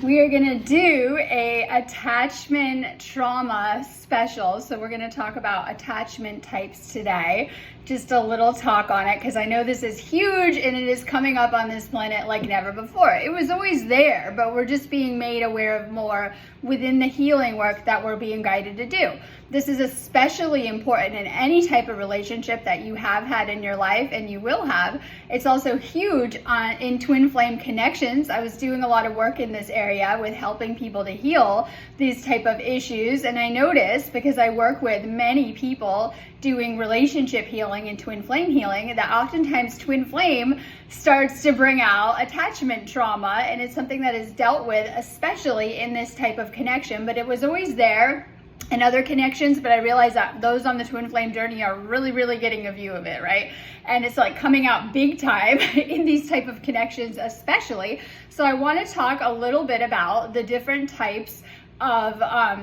We are gonna do a attachment trauma special. So we're gonna talk about attachment types today. Just a little talk on it because I know this is huge and it is coming up on this planet like never before. It was always there, but we're just being made aware of more within the healing work that we're being guided to do. This is especially important in any type of relationship that you have had in your life and you will have. It's also huge in twin flame connections. I was doing a lot of work in this area with helping people to heal these type of issues, and I noticed, because I work with many people doing relationship healing and twin flame healing, that oftentimes twin flame starts to bring out attachment trauma, and it's something that is dealt with especially in this type of connection. But it was always there and other connections, but I realized that those on the twin flame journey are really getting a view of it, right? And it's like coming out big time in these type of connections especially. So I want to talk a little bit about the different types of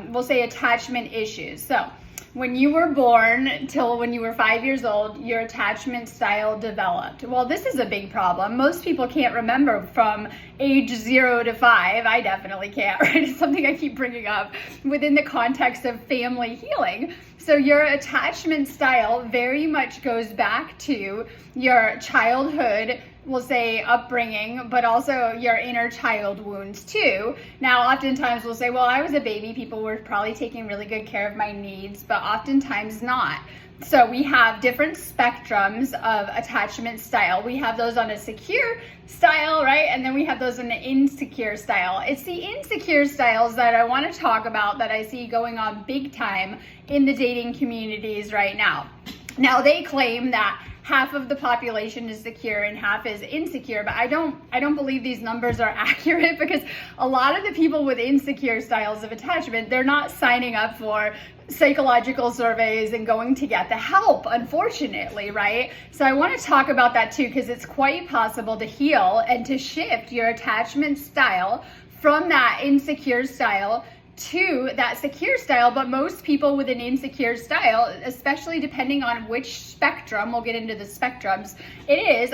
we'll say attachment issues. So when you were born till when you were 5 years old, your attachment style developed. Well, this is a big problem. Most people can't remember from age 0 to 5. I definitely can't, right? It's something I keep bringing up within the context of family healing. So your attachment style very much goes back to your childhood, we'll say upbringing, but also your inner child wounds too. Now, oftentimes we'll say, well, I was a baby, people were probably taking really good care of my needs, but oftentimes not. So we have different spectrums of attachment style. We have those on a secure style, right? And then we have those in the insecure style. It's the insecure styles that I want to talk about that I see going on big time in the dating communities right now. Now, they claim that half of the population is secure and half is insecure, but I don't believe these numbers are accurate, because a lot of the people with insecure styles of attachment, they're not signing up for psychological surveys and going to get the help, unfortunately, right? So I want to talk about that too, because it's quite possible to heal and to shift your attachment style from that insecure style to that secure style. But most people with an insecure style, especially depending on which spectrum, we'll get into the spectrums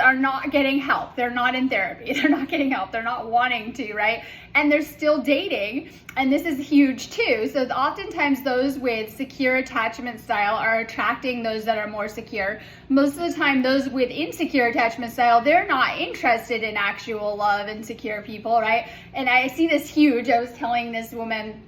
are not getting help. They're not in therapy. They're not getting help. They're not wanting to, right? And they're still dating. And this is huge too. So oftentimes those with secure attachment style are attracting those that are more secure. Most of the time, those with insecure attachment style, they're not interested in actual love and secure people, right? And I see this huge. I was telling this woman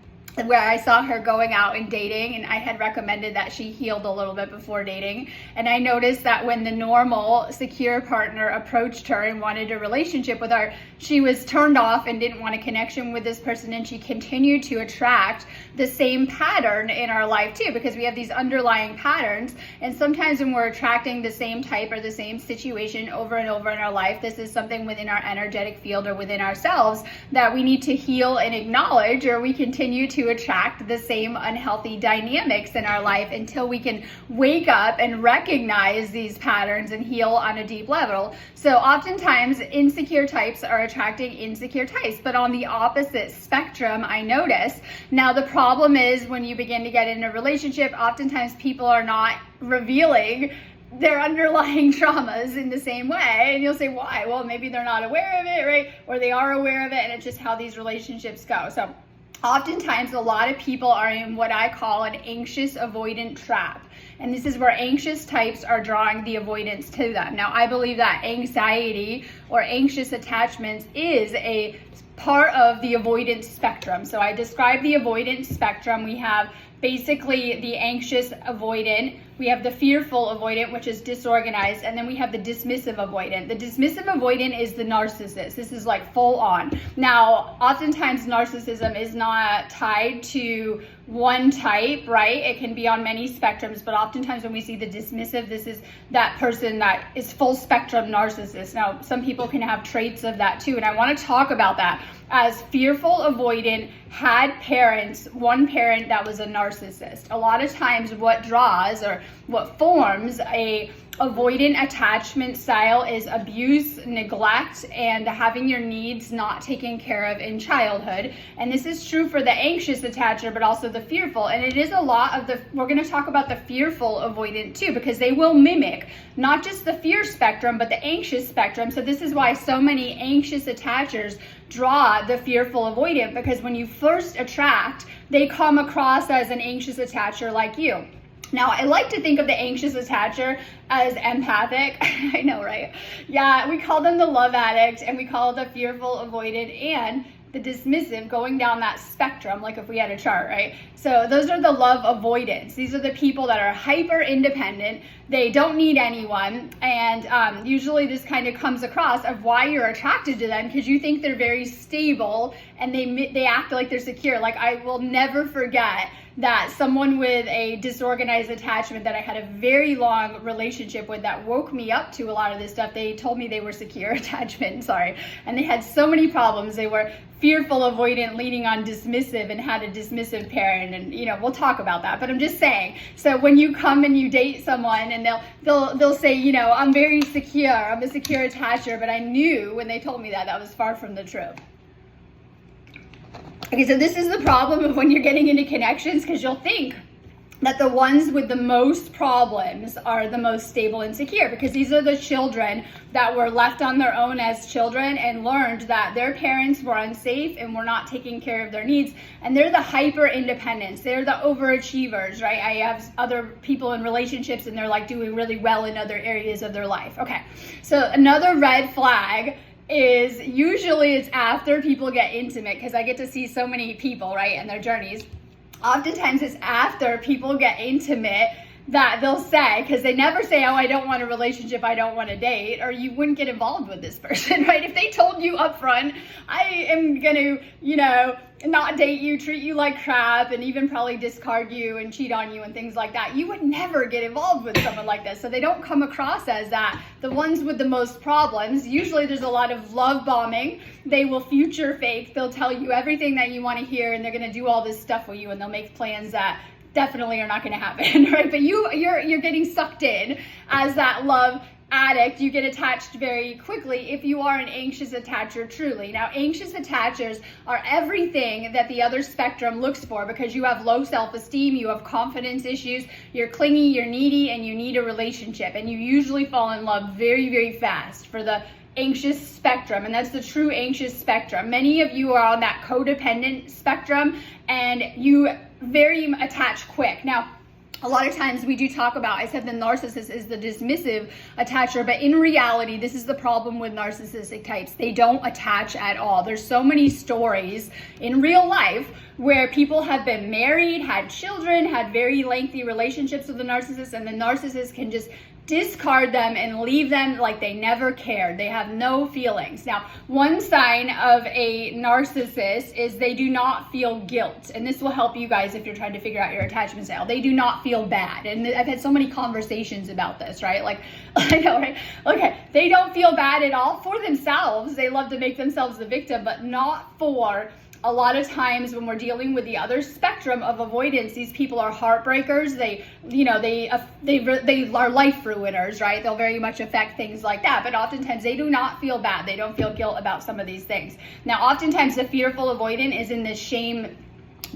where I saw her going out and dating, and I had recommended that she healed a little bit before dating. And I noticed that when the normal secure partner approached her and wanted a relationship with her, she was turned off and didn't want a connection with this person, and she continued to attract the same pattern in our life too, because we have these underlying patterns. And sometimes when we're attracting the same type or the same situation over and over in our life, this is something within our energetic field or within ourselves that we need to heal and acknowledge, or we continue to attract the same unhealthy dynamics in our life until we can wake up and recognize these patterns and heal on a deep level. So oftentimes insecure types are attracting insecure types, but on the opposite spectrum, I notice. Now the problem is when you begin to get in a relationship, oftentimes people are not revealing their underlying traumas in the same way. And you'll say, why? Well, maybe they're not aware of it, right? Or they are aware of it, and it's just how these relationships go. So oftentimes, a lot of people are in what I call an anxious avoidant trap. And this is where anxious types are drawing the avoidance to them. Now, I believe that anxiety or anxious attachments is a part of the avoidance spectrum. So I describe the avoidance spectrum. We have basically the anxious avoidant, we have the fearful avoidant, which is disorganized, and then we have the dismissive avoidant. The dismissive avoidant is the narcissist. This is like full on. Now, oftentimes narcissism is not tied to one type, right? It can be on many spectrums, but oftentimes when we see the dismissive, this is that person that is full spectrum narcissist. Now, some people can have traits of that too, and I want to talk about that. As fearful avoidant had parents, one parent that was a narcissist. A lot of times what draws or what forms a avoidant attachment style is abuse, neglect, and having your needs not taken care of in childhood. And this is true for the anxious attacher, but also the fearful. And it is a lot of the, we're going to talk about the fearful avoidant too, because they will mimic not just the fear spectrum, but the anxious spectrum. So this is why so many anxious attachers draw the fearful avoidant, because when you first attract, they come across as an anxious attacher like you. Now, I like to think of the anxious attacher as empathic. I know, right? Yeah, we call them the love addict, and we call the fearful avoidant and the dismissive going down that spectrum, like if we had a chart, right? So those are the love avoidants. These are the people that are hyper independent. They don't need anyone. And usually this kind of comes across of why you're attracted to them, because you think they're very stable and they act like they're secure. Like, I will never forget that someone with a disorganized attachment that I had a very long relationship with that woke me up to a lot of this stuff. They told me they were secure attachment, and they had so many problems. They were fearful avoidant leading on dismissive and had a dismissive parent, and we'll talk about that, but I'm just saying, so when you come and you date someone and they'll say, I'm very secure, I'm a secure attacher, but I knew when they told me that was far from the truth. Okay, so this is the problem of when you're getting into connections, because you'll think that the ones with the most problems are the most stable and secure, because these are the children that were left on their own as children and learned that their parents were unsafe and were not taking care of their needs. And they're the hyper independents. They're the overachievers, right? I have other people in relationships and they're like doing really well in other areas of their life. Okay, so another red flag is usually it's after people get intimate, because I get to see so many people, right, and their journeys. Oftentimes it's after people get intimate that they'll say, because they never say, oh, I don't want a relationship, I don't want to date, or you wouldn't get involved with this person, right? If they told you up front, I am going to, not date you, treat you like crap, and even probably discard you and cheat on you and things like that, you would never get involved with someone like this. So they don't come across as that. The ones with the most problems, usually there's a lot of love bombing. They will future fake. They'll tell you everything that you want to hear, and they're going to do all this stuff with you, and they'll make plans that definitely are not going to happen, right? But you're getting sucked in as that love addict. You get attached very quickly if you are an anxious attacher truly. Now, anxious attachers are everything that the other spectrum looks for, because you have low self-esteem, you have confidence issues, you're clingy, you're needy, and you need a relationship. And you usually fall in love very, very fast for the anxious spectrum, and that's the true anxious spectrum. Many of you are on that codependent spectrum, and you very attach quick. Now, a lot of times we do talk about, I said the narcissist is the dismissive attacher, but in reality, this is the problem with narcissistic types. They don't attach at all. There's so many stories in real life where people have been married, had children, had very lengthy relationships with the narcissist, and the narcissist can just discard them and leave them like they never cared. They have no feelings. Now, one sign of a narcissist is they do not feel guilt. And this will help you guys if you're trying to figure out your attachment style. They do not feel bad. And I've had so many conversations about this, right? Like, I know, right? Okay, they don't feel bad at all for themselves. They love to make themselves the victim, but not for a lot of times when we're dealing with the other spectrum of avoidance. These people are heartbreakers. They are life ruiners, right? They'll very much affect things like that. But oftentimes they do not feel bad. They don't feel guilt about some of these things. Now, oftentimes the fearful avoidant is in this shame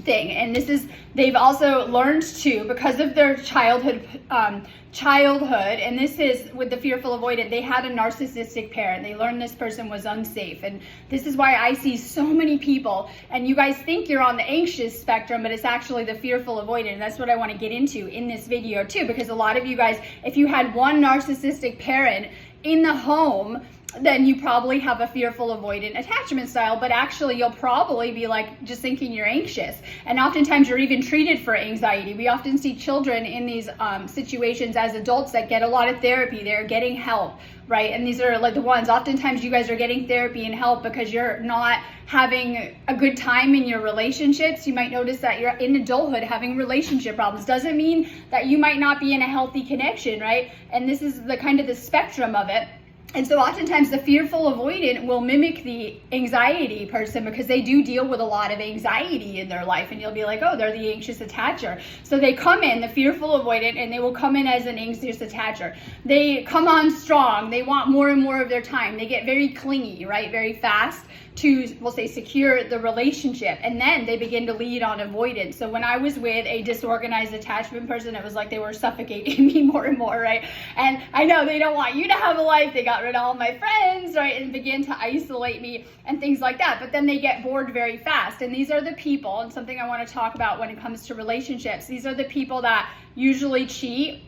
thing, and this is, they've also learned to, because of their childhood, and this is with the fearful avoidant, they had a narcissistic parent. They learned this person was unsafe, and this is why I see so many people, and you guys think you're on the anxious spectrum, but it's actually the fearful avoidant, and that's what I want to get into in this video too, because a lot of you guys, if you had one narcissistic parent in the home, then you probably have a fearful avoidant attachment style, but actually you'll probably be like just thinking you're anxious. And oftentimes you're even treated for anxiety. We often see children in these situations as adults that get a lot of therapy. They're getting help, right? And these are like the ones, oftentimes you guys are getting therapy and help because you're not having a good time in your relationships. You might notice that you're in adulthood having relationship problems. Doesn't mean that you might not be in a healthy connection, right? And this is the kind of the spectrum of it. And so oftentimes the fearful avoidant will mimic the anxiety person because they do deal with a lot of anxiety in their life. And you'll be like, oh, they're the anxious attacher. So they come in, the fearful avoidant, and they will come in as an anxious attacher. They come on strong. They want more and more of their time. They get very clingy, right? Very fast. to, we'll say, secure the relationship, and then they begin to lead on avoidance. So when I was with a disorganized attachment person, it was like they were suffocating me more and more, right? And I know they don't want you to have a life. They got rid of all my friends, right? And began to isolate me and things like that. But then they get bored very fast. And these are the people, and something I want to talk about when it comes to relationships, these are the people that usually cheat.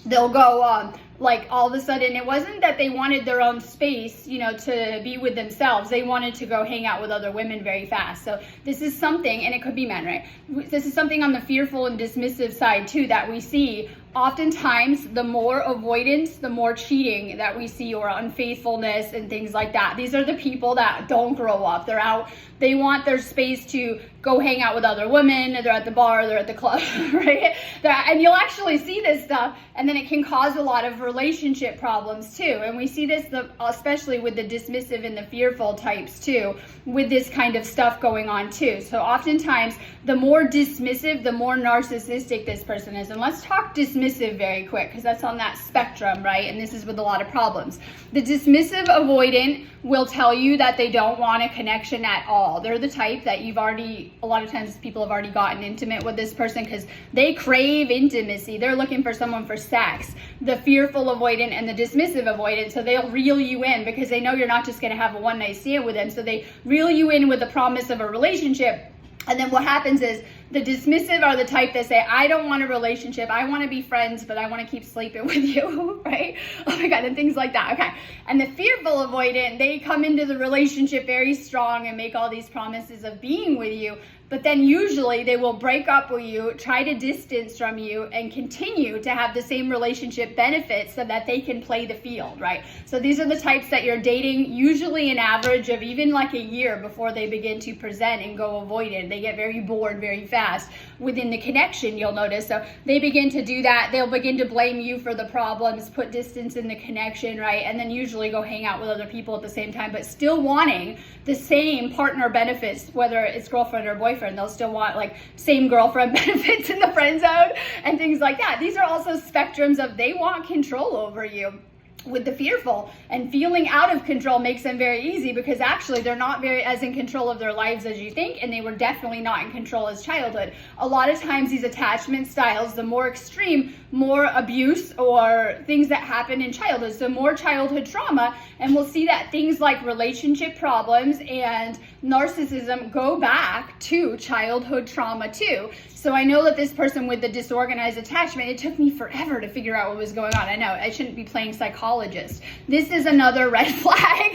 They'll go like all of a sudden, it wasn't that they wanted their own space, to be with themselves. They wanted to go hang out with other women very fast. So this is something, and it could be men, right? This is something on the fearful and dismissive side too that we see. Oftentimes, the more avoidance, the more cheating that we see, or unfaithfulness and things like that. These are the people that don't grow up. They're out, they want their space to go hang out with other women. They're at the bar, they're at the club, right? And you'll actually see this stuff, and then it can cause a lot of relationship problems too. And we see this especially with the dismissive and the fearful types too, with this kind of stuff going on too. So oftentimes, the more dismissive, the more narcissistic this person is. And let's talk dismissive very quick, because that's on that spectrum, right? And this is with a lot of problems. The dismissive avoidant will tell you that they don't want a connection at all. They're the type that a lot of times people have already gotten intimate with this person because they crave intimacy. They're looking for someone for sex. The fearful avoidant and the dismissive avoidant, so they'll reel you in because they know you're not just going to have a one night stand with them. So they reel you in with the promise of a relationship. And then what happens is the dismissive are the type that say, I don't want a relationship. I want to be friends, but I want to keep sleeping with you, right? Oh my God, and things like that. Okay. And the fearful avoidant, they come into the relationship very strong and make all these promises of being with you. But then usually they will break up with you, try to distance from you, and continue to have the same relationship benefits so that they can play the field, right? So these are the types that you're dating, usually an average of even like a year before they begin to present and go avoidant. They get very bored very fast within the connection, you'll notice. So they begin to do that. They'll begin to blame you for the problems, put distance in the connection, right? And then usually go hang out with other people at the same time, but still wanting the same partner benefits, whether it's girlfriend or boyfriend. They'll still want like same girlfriend benefits in the friend zone and things like that. These are also spectrums of they want control over you. With the fearful, and feeling out of control makes them very easy because actually they're not very as in control of their lives as you think, and they were definitely not in control as childhood. A lot of times these attachment styles, the more extreme, more abuse or things that happen in childhood, so more childhood trauma, and we'll see that things like relationship problems and narcissism go back to childhood trauma too. So I know that this person with the disorganized attachment, it took me forever to figure out what was going on. I know I shouldn't be playing psychologist. This is another red flag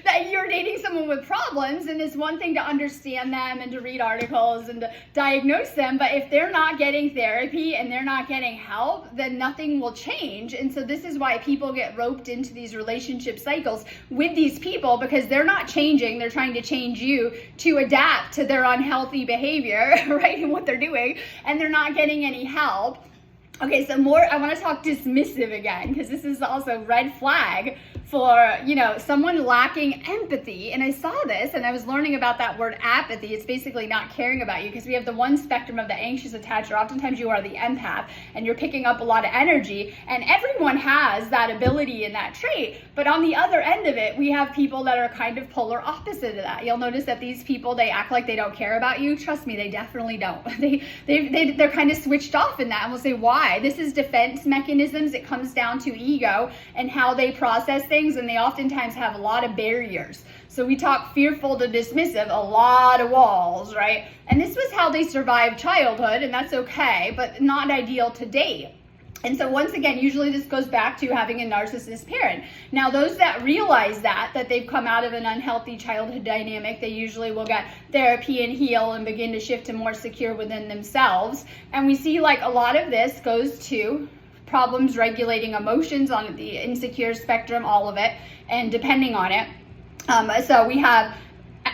that you're dating someone with problems, and it's one thing to understand them and to read articles and to diagnose them, but if they're not getting therapy and they're not getting help, then nothing will change. And so this is why people get roped into these relationship cycles with these people, because they're not changing. They're trying to change you to adapt to their unhealthy behavior, right, and what they're doing, and they're not getting any help. Okay, so I want to talk dismissive again, because this is also red flag for, someone lacking empathy. And I saw this and I was learning about that word apathy. It's basically not caring about you, because we have the one spectrum of the anxious attacher. Oftentimes you are the empath and you're picking up a lot of energy, and everyone has that ability and that trait. But on the other end of it, we have people that are kind of polar opposite of that. You'll notice that these people, they act like they don't care about you. Trust me, they definitely don't. They're kind of switched off in that, and we'll say why. This is defense mechanisms. It comes down to ego and how they process things, and they oftentimes have a lot of barriers. So we talk fearful to dismissive, a lot of walls, right? And this was how they survived childhood, and that's okay, but not ideal to date. And so once again, usually this goes back to having a narcissist parent. Now, those that realize that they've come out of an unhealthy childhood dynamic, they usually will get therapy and heal and begin to shift to more secure within themselves. And we see like a lot of this goes to problems regulating emotions on the insecure spectrum, all of it, and depending on it. So we have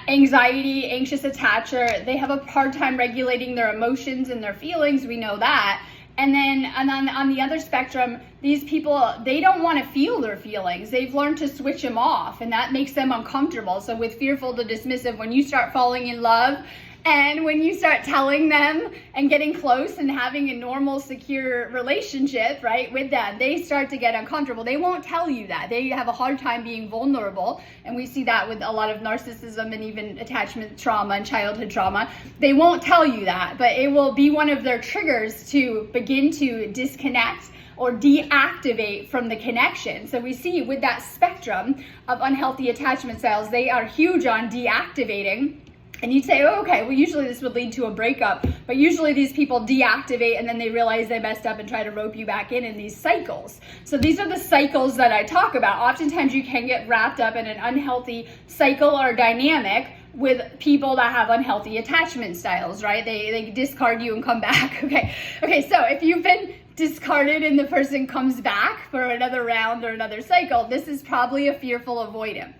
anxiety, anxious attacher. They have a hard time regulating their emotions and their feelings. We know that. And then on the other spectrum, these people, they don't want to feel their feelings. They've learned to switch them off, and that makes them uncomfortable. So with fearful to dismissive, when you start falling in love And when you start telling them and getting close and having a normal, secure relationship, right, with them, they start to get uncomfortable. They won't tell you that. They have a hard time being vulnerable. And we see that with a lot of narcissism and even attachment trauma and childhood trauma. They won't tell you that, but it will be one of their triggers to begin to disconnect or deactivate from the connection. So we see with that spectrum of unhealthy attachment styles, they are huge on deactivating. And you'd say, oh, okay, well, usually this would lead to a breakup, but usually these people deactivate and then they realize they messed up and try to rope you back in these cycles. So these are the cycles that I talk about. Oftentimes you can get wrapped up in an unhealthy cycle or dynamic with people that have unhealthy attachment styles, right? They discard you and come back. Okay, so if you've been discarded and the person comes back for another round or another cycle, this is probably a fearful avoidant.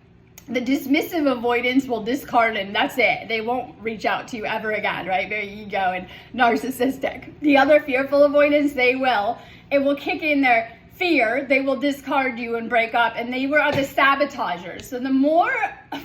The dismissive avoidance will discard and that's it. They won't reach out to you ever again, right? Very ego and narcissistic. The other fearful avoidance, it will kick in their fear, they will discard you and break up, and they are the sabotagers. So the more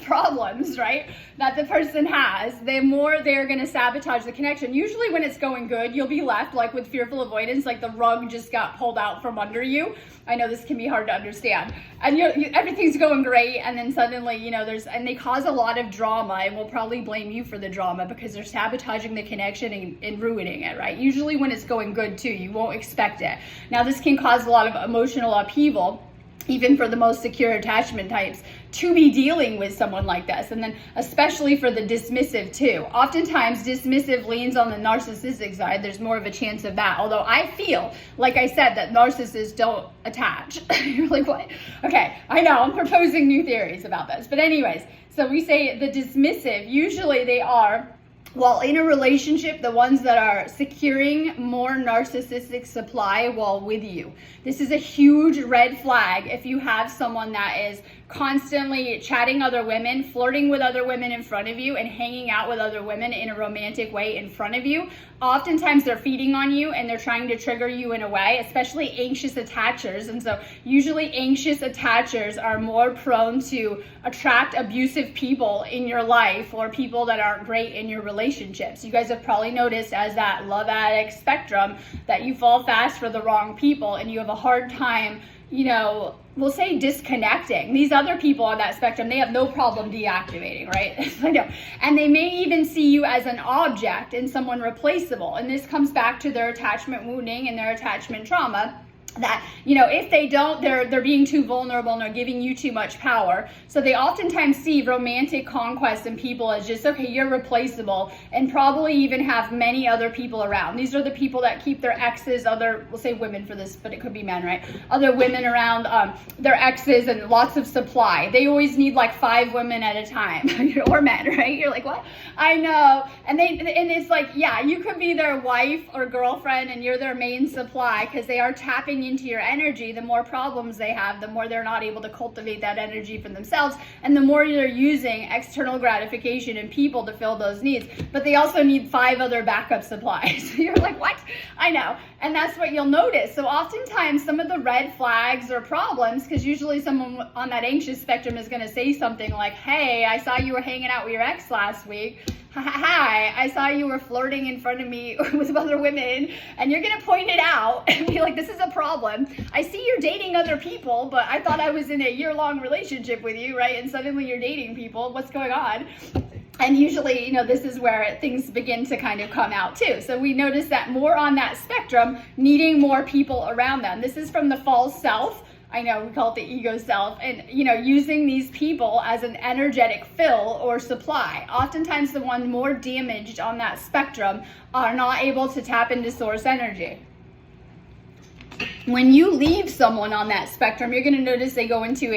problems, right, that the person has, the more they're going to sabotage the connection. Usually when it's going good, you'll be left like with fearful avoidance, like the rug just got pulled out from under you. I know this can be hard to understand. And everything's going great, and then suddenly, and they cause a lot of drama, and will probably blame you for the drama because they're sabotaging the connection and ruining it, right? Usually when it's going good too, you won't expect it. Now this can cause a lot of emotional upheaval, even for the most secure attachment types, to be dealing with someone like this. And then especially for the dismissive too. Oftentimes dismissive leans on the narcissistic side. There's more of a chance of that. Although I feel, like I said, that narcissists don't attach. You're like, what? Okay, I know, I'm proposing new theories about this. But anyways, so we say the dismissive, usually they are, while in a relationship, the ones that are securing more narcissistic supply while with you. This is a huge red flag if you have someone that is constantly chatting other women, flirting with other women in front of you, and hanging out with other women in a romantic way in front of you. Oftentimes they're feeding on you and they're trying to trigger you in a way, especially anxious attachers. And so usually anxious attachers are more prone to attract abusive people in your life or people that aren't great in your relationships. You guys have probably noticed as that love addict spectrum that you fall fast for the wrong people and you have a hard time, we'll say disconnecting. These other people on that spectrum, they have no problem deactivating, right? I know. And they may even see you as an object and someone replaceable. And this comes back to their attachment wounding and their attachment trauma. That, if they don't, they're being too vulnerable and they're giving you too much power. So they oftentimes see romantic conquest and people as just, okay, you're replaceable, and probably even have many other people around. These are the people that keep their exes, we'll say women for this, but it could be men, right? Other women around their exes and lots of supply. They always need like 5 women at a time, or men, right? You're like, what? I know. And it's like, yeah, you could be their wife or girlfriend and you're their main supply because they are tapping into your energy. The more problems they have, the more they're not able to cultivate that energy for themselves, and the more they're using external gratification and people to fill those needs. But they also need 5 other backup supplies. You're like, what? I know. And that's what you'll notice. So oftentimes some of the red flags or problems, because usually someone on that anxious spectrum is going to say something like, hey, I saw you were hanging out with your ex last week. Hi, I saw you were flirting in front of me with other women, and you're going to point it out and be like, this is a problem. I see you're dating other people, but I thought I was in a year-long relationship with you, right? And suddenly you're dating people. What's going on? And usually, this is where things begin to kind of come out too. So we notice that more on that spectrum, needing more people around them. This is from the false self. I know we call it the ego self, and using these people as an energetic fill or supply. Oftentimes the one more damaged on that spectrum are not able to tap into source energy. When you leave someone on that spectrum, you're going to notice they go into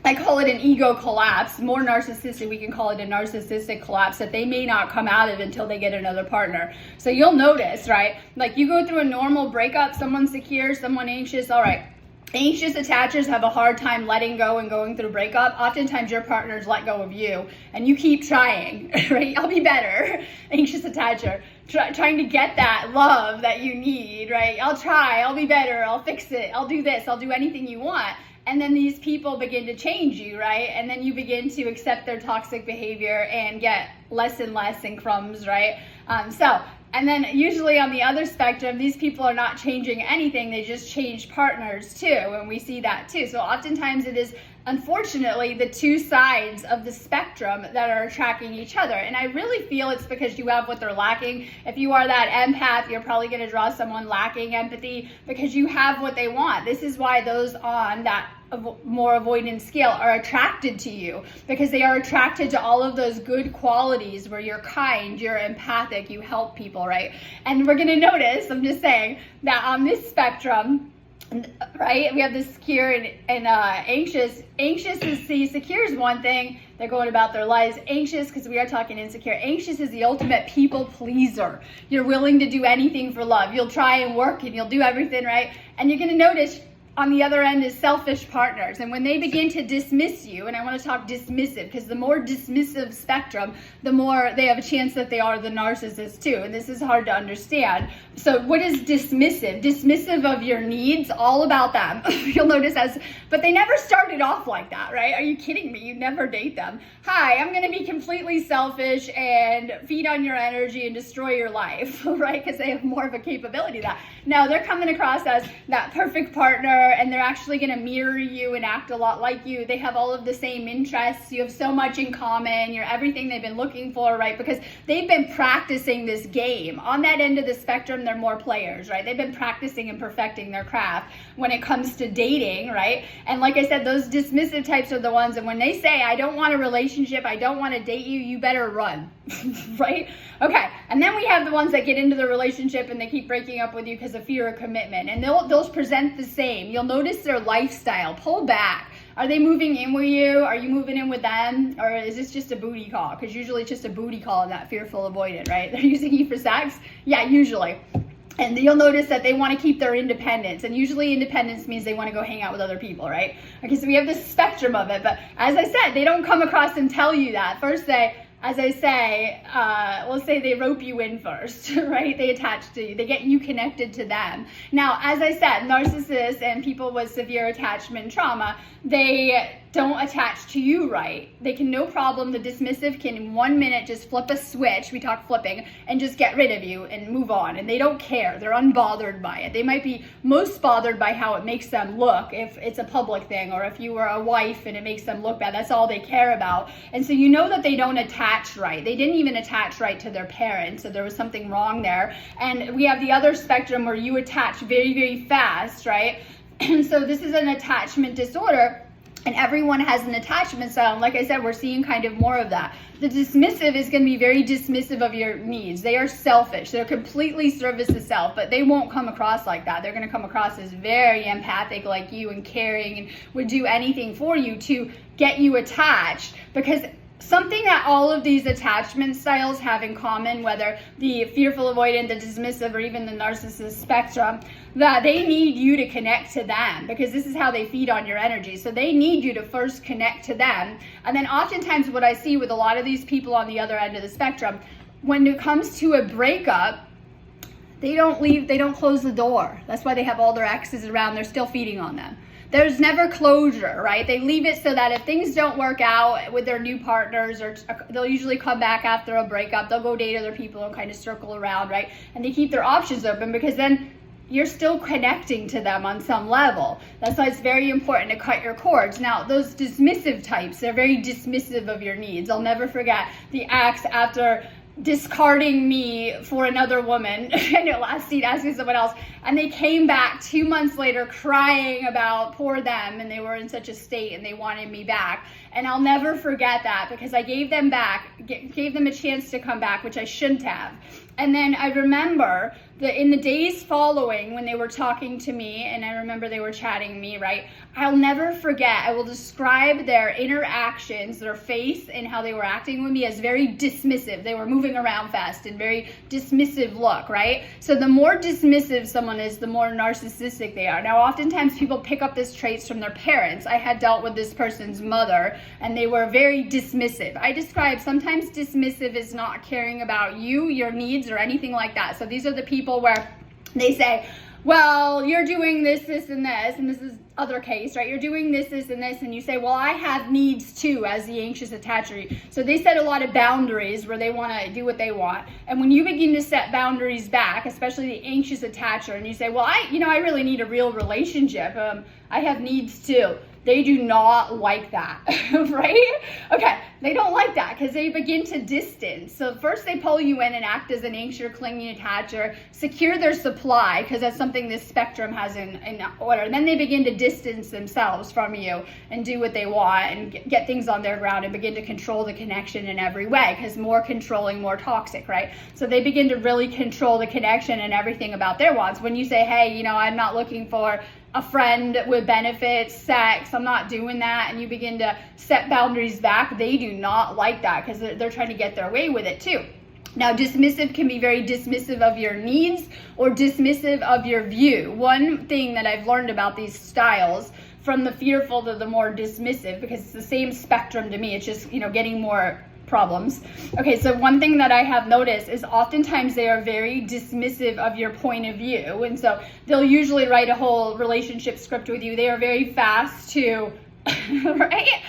I call it an ego collapse. More narcissistic, we can call it a narcissistic collapse that they may not come out of until they get another partner. So you'll notice, right? Like you go through a normal breakup, someone secure, someone anxious, all right. Anxious attachers have a hard time letting go and going through breakup. Oftentimes your partners let go of you and you keep trying, right? I'll be better. Anxious attacher, trying to get that love that you need, right? I'll try, I'll be better, I'll fix it, I'll do this, I'll do anything you want. and then these people begin to change you, right? And then you begin to accept their toxic behavior and get less and less in crumbs, right? And then usually on the other spectrum, these people are not changing anything, they just change partners too, and we see that too. So oftentimes it is, unfortunately, the two sides of the spectrum that are attracting each other. And I really feel it's because you have what they're lacking. If you are that empath, you're probably going to draw someone lacking empathy because you have what they want. This is why those on that more avoidant scale are attracted to you, because they are attracted to all of those good qualities where you're kind, you're empathic, you help people, right? And we're going to notice, I'm just saying, that on this spectrum, right, we have the secure and anxious. Anxious is the secure is one thing, they're going about their lives. Anxious, because we are talking insecure, anxious is the ultimate people pleaser. You're willing to do anything for love. You'll try and work and you'll do everything, right? And you're going to notice on the other end is selfish partners. And when they begin to dismiss you, and I want to talk dismissive, because the more dismissive spectrum, the more they have a chance that they are the narcissist too. And this is hard to understand. So what is dismissive? Dismissive of your needs, all about them. You'll notice but they never started off like that, right? Are you kidding me? You never date them. Hi, I'm going to be completely selfish and feed on your energy and destroy your life, right? Because they have more of a capability of that. No, they're coming across as that perfect partner, and they're actually going to mirror you and act a lot like you. They have all of the same interests. You have so much in common. You're everything they've been looking for, right? Because they've been practicing this game. On that end of the spectrum, they're more players, right? They've been practicing and perfecting their craft when it comes to dating, right? And like I said, those dismissive types are the ones, and when they say, I don't want a relationship, I don't want to date you, you better run, right? Okay, and then we have the ones that get into the relationship and they keep breaking up with you because of fear of commitment, and they'll present the same. You'll notice their lifestyle. Pull back. Are they moving in with you? Are you moving in with them? Or is this just a booty call? Because usually it's just a booty call in that fearful avoidant, right? They're using you for sex? Yeah, usually. And you'll notice that they want to keep their independence. And usually independence means they want to go hang out with other people, right? Okay, so we have this spectrum of it. But as I said, they don't come across and tell you that. First as I say, we'll say they rope you in first, right? They attach to you. They get you connected to them. Now, as I said, narcissists and people with severe attachment trauma, they don't attach to you right. They can, no problem, the dismissive can in 1 minute just flip a switch, we talk flipping, and just get rid of you and move on. And they don't care. They're unbothered by it. They might be most bothered by how it makes them look, if it's a public thing, or if you were a wife and it makes them look bad. That's all they care about. And so you know that they don't attach right. They didn't even attach right to their parents, so there was something wrong there. And we have the other spectrum where you attach very, very fast, right? And so this is an attachment disorder. And everyone has an attachment style. And like I said, we're seeing kind of more of that. The dismissive is going to be very dismissive of your needs. They are selfish. They're completely service to self, but they won't come across like that. They're going to come across as very empathic like you and caring and would do anything for you to get you attached, because something that all of these attachment styles have in common, whether the fearful avoidant, the dismissive, or even the narcissist spectrum, that they need you to connect to them, because this is how they feed on your energy. So they need you to first connect to them. And then oftentimes what I see with a lot of these people on the other end of the spectrum, when it comes to a breakup, they don't leave, they don't close the door. That's why they have all their exes around. They're still feeding on them. There's never closure, right? They leave it so that if things don't work out with their new partners, or they'll usually come back after a breakup, they'll go date other people and kind of circle around, right? And they keep their options open, because then you're still connecting to them on some level. That's why it's very important to cut your cords. Now, those dismissive types, they're very dismissive of your needs. I'll never forget the acts after discarding me for another woman in your last seat, asking someone else, and they came back 2 months later crying about poor them, and they were in such a state and they wanted me back. And I'll never forget that, because I gave them a chance to come back, which I shouldn't have. And then I remember that in the days following, when they were talking to me, and I remember they were chatting me, right? I'll never forget, I will describe their interactions, their face, and how they were acting with me as very dismissive. They were moving around fast and very dismissive look, right? So the more dismissive someone is, the more narcissistic they are. Now, oftentimes people pick up these traits from their parents. I had dealt with this person's mother, and they were very dismissive. I describe sometimes dismissive is not caring about you, your needs, or anything like that. So these are the people where they say, well, you're doing this, this, and this is other case, right? You're doing this, this, and this, and you say, well, I have needs too as the anxious attacher. So they set a lot of boundaries where they want to do what they want. And when you begin to set boundaries back, especially the anxious attacher, and you say, well, I really need a real relationship. I have needs too. They do not like that, right? Okay, they don't like that because they begin to distance. So first they pull you in and act as an anxious, clinging attacher, secure their supply because that's something this spectrum has in order. And then they begin to distance themselves from you and do what they want and get things on their ground and begin to control the connection in every way because more controlling, more toxic, right? So they begin to really control the connection and everything about their wants. When you say, hey, I'm not looking for a friend with benefits, sex, I'm not doing that, and you begin to set boundaries back, they do not like that because they're trying to get their way with it too. Now, dismissive can be very dismissive of your needs or dismissive of your view. One thing that I've learned about these styles, from the fearful to the more dismissive, because it's the same spectrum to me, it's just, getting more problems. Okay, so one thing that I have noticed is oftentimes they are very dismissive of your point of view. And so they'll usually write a whole relationship script with you. They are very fast to, right?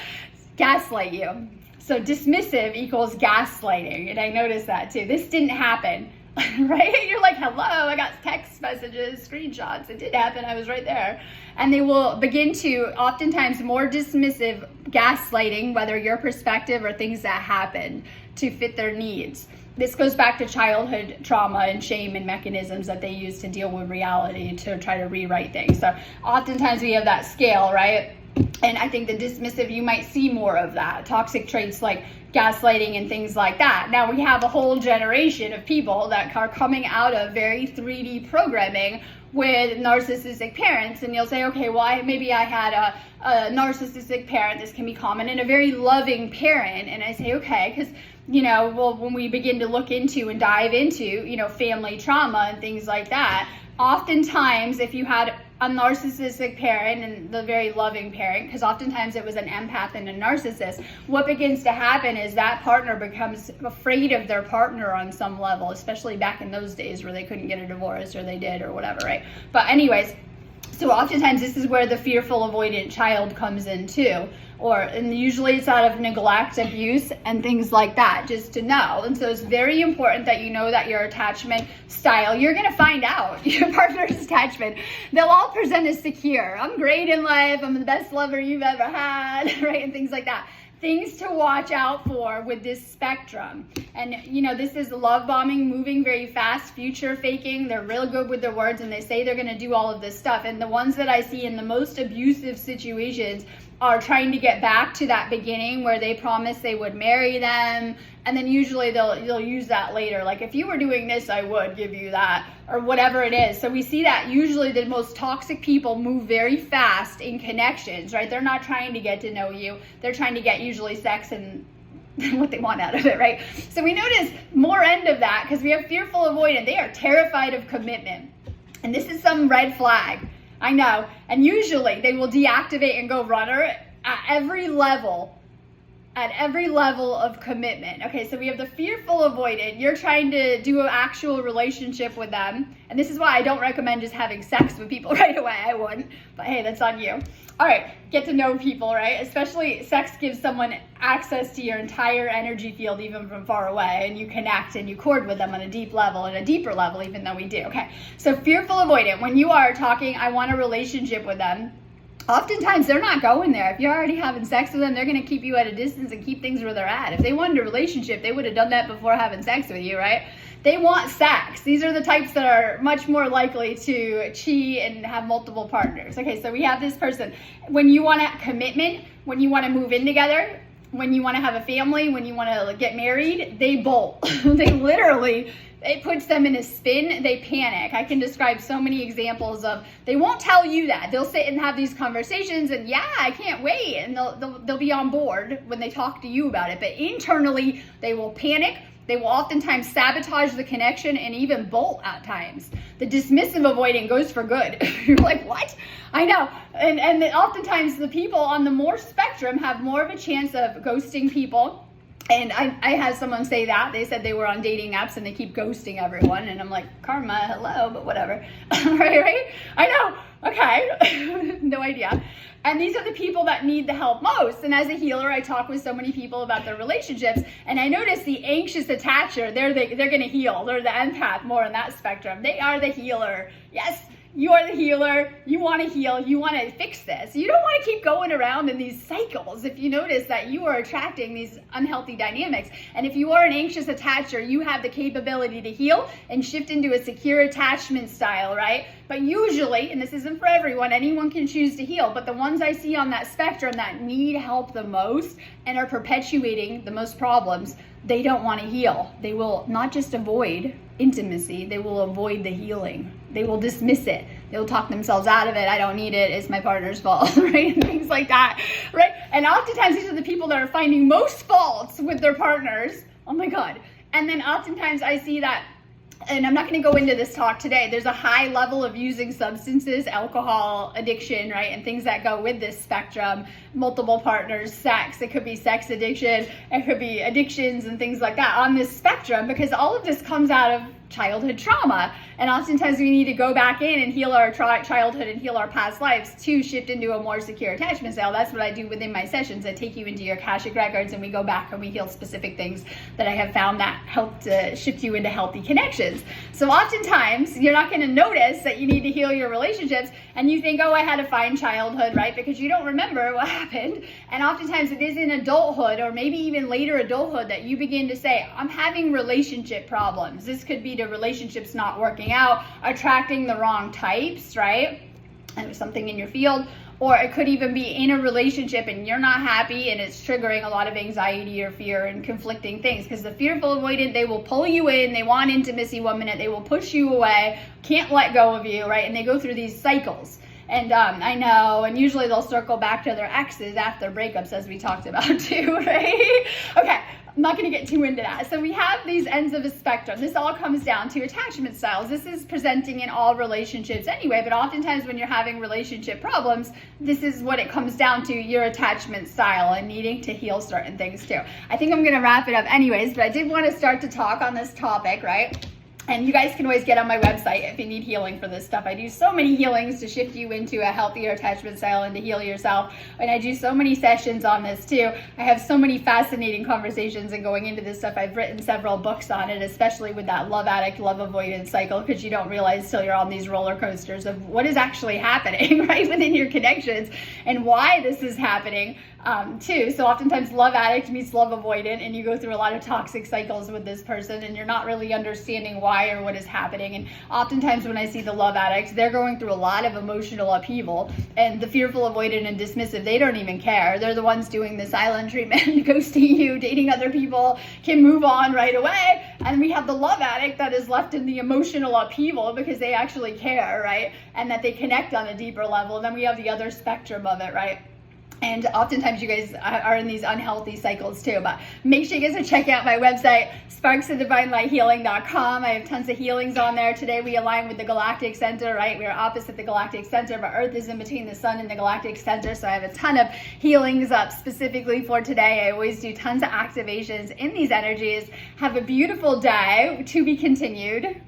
Gaslight you. So dismissive equals gaslighting. And I noticed that too. This didn't happen, right? You're like, hello, I got text messages, screenshots. It did happen. I was right there. And they will begin to, oftentimes more dismissive, gaslighting, whether your perspective or things that happen to fit their needs. This goes back to childhood trauma and shame and mechanisms that they use to deal with reality to try to rewrite things. So oftentimes we have that scale, right? And I think the dismissive, you might see more of that. Toxic traits like gaslighting and things like that. Now we have a whole generation of people that are coming out of very 3D programming with narcissistic parents, and you'll say, okay, well, maybe I had a narcissistic parent. This can be common, and a very loving parent. And I say, okay, because when we begin to look into and dive into family trauma and things like that, oftentimes if you had a narcissistic parent and the very loving parent, because oftentimes it was an empath and a narcissist, what begins to happen is that partner becomes afraid of their partner on some level, especially back in those days where they couldn't get a divorce, or they did, or whatever, right? But anyways, so oftentimes this is where the fearful avoidant child comes in too. And usually it's out of neglect, abuse, and things like that, just to know. And so it's very important that you know that your attachment style, you're going to find out your partner's attachment. They'll all present as secure. I'm great in life. I'm the best lover you've ever had, right? And things like that. Things to watch out for with this spectrum. And this is love bombing, moving very fast, future faking. They're real good with their words, and they say they're going to do all of this stuff. And the ones that I see in the most abusive situations are trying to get back to that beginning where they promised they would marry them, and then usually they'll use that later, like, if you were doing this, I would give you that, or whatever it is. So we see that usually the most toxic people move very fast in connections, right? They're not trying to get to know you. They're trying to get usually sex and what they want out of it, right? So we notice more end of that because we have fearful avoidant. They are terrified of commitment. And this is some red flag. I know. And usually they will deactivate and go runner at every level of commitment. Okay, so we have the fearful avoidant. You're trying to do an actual relationship with them. And this is why I don't recommend just having sex with people right away. I wouldn't. But hey, that's on you. All right, get to know people, right? Especially sex gives someone access to your entire energy field, even from far away, and you connect and you cord with them on a deep level, and a deeper level even though we do. Okay, so fearful avoidant, when you are talking, I want a relationship with them, oftentimes they're not going there. If you're already having sex with them, they're going to keep you at a distance and keep things where they're at. If they wanted a relationship, they would have done that before having sex with you, right? They want sex. These are the types that are much more likely to cheat and have multiple partners. Okay, so we have this person. When you want a commitment, when you want to move in together, when you want to have a family, when you want to get married, they bolt. It puts them in a spin. They panic. I can describe so many examples of, they won't tell you that. They'll sit and have these conversations and I can't wait. And they'll be on board when they talk to you about it. But internally, they will panic. They will oftentimes sabotage the connection and even bolt at times. The dismissive avoidant goes for good. You're like, what? I know. And oftentimes the people on the more spectrum have more of a chance of ghosting people, And I had someone say that. They said they were on dating apps and they keep ghosting everyone. And I'm like, karma, hello, but whatever. right? I know. Okay. No idea. And these are the people that need the help most. And as a healer, I talk with so many people about their relationships. And I notice the anxious attacher, they're going to heal. They're the empath more in that spectrum. They are the healer. Yes. You are the healer. You want to heal. You want to fix this. You don't want to keep going around in these cycles. If you notice that you are attracting these unhealthy dynamics, and if you are an anxious attacher, you have the capability to heal and shift into a secure attachment style, right? But usually, and this isn't for everyone, anyone can choose to heal, but the ones I see on that spectrum that need help the most and are perpetuating the most problems, they don't want to heal. They will not just avoid intimacy, they will avoid the healing. They will dismiss it. They'll talk themselves out of it. I don't need it. It's my partner's fault, right? And things like that, right? And oftentimes these are the people that are finding most faults with their partners. Oh my God. And then oftentimes I see that, and I'm not going to go into this talk today, there's a high level of using substances, alcohol addiction, right? And things that go with this spectrum, multiple partners, sex. It could be sex addiction. It could be addictions and things like that on this spectrum, because all of this comes out of childhood trauma. And oftentimes we need to go back in and heal our childhood and heal our past lives to shift into a more secure attachment style. That's what I do within my sessions. I take you into your Akashic records and we go back and we heal specific things that I have found that help to shift you into healthy connections. So oftentimes you're not going to notice that you need to heal your relationships and you think, oh, I had a fine childhood, right? Because you don't remember what happened. And oftentimes it is in adulthood or maybe even later adulthood that you begin to say, I'm having relationship problems. This could be the relationships not working out, attracting the wrong types, right? And there's something in your field. Or it could even be in a relationship and you're not happy and it's triggering a lot of anxiety or fear and conflicting things. Because the fearful avoidant, they will pull you in, they want intimacy 1 minute, they will push you away, can't let go of you, right? And they go through these cycles. And I know, and usually they'll circle back to their exes after breakups, as we talked about too, right? Okay, I'm not going to get too into that. So we have these ends of a spectrum. This all comes down to attachment styles. This is presenting in all relationships anyway, but oftentimes when you're having relationship problems, this is what it comes down to, your attachment style and needing to heal certain things too. I think I'm going to wrap it up anyways, but I did want to start to talk on this topic, right? And you guys can always get on my website if you need healing for this stuff. I do so many healings to shift you into a healthier attachment style and to heal yourself. And I do so many sessions on this too. I have so many fascinating conversations and going into this stuff. I've written several books on it, especially with that love addict, love avoidance cycle, because you don't realize till you're on these roller coasters of what is actually happening, right, within your connections and why this is happening. Too. So oftentimes love addict meets love avoidant and you go through a lot of toxic cycles with this person and you're not really understanding why or what is happening. And oftentimes when I see the love addicts, they're going through a lot of emotional upheaval, and the fearful avoidant and dismissive, they don't even care. They're the ones doing the silent treatment, ghosting you, dating other people, can move on right away. And we have the love addict that is left in the emotional upheaval because they actually care, right? And that they connect on a deeper level. And then we have the other spectrum of it, right? And oftentimes you guys are in these unhealthy cycles too. But make sure you guys check out my website, sparksofdivinelighealing.com. I have tons of healings on there. Today we align with the Galactic Center, right? We are opposite the Galactic Center, but Earth is in between the Sun and the Galactic Center. So I have a ton of healings up specifically for today. I always do tons of activations in these energies. Have a beautiful day. To be continued.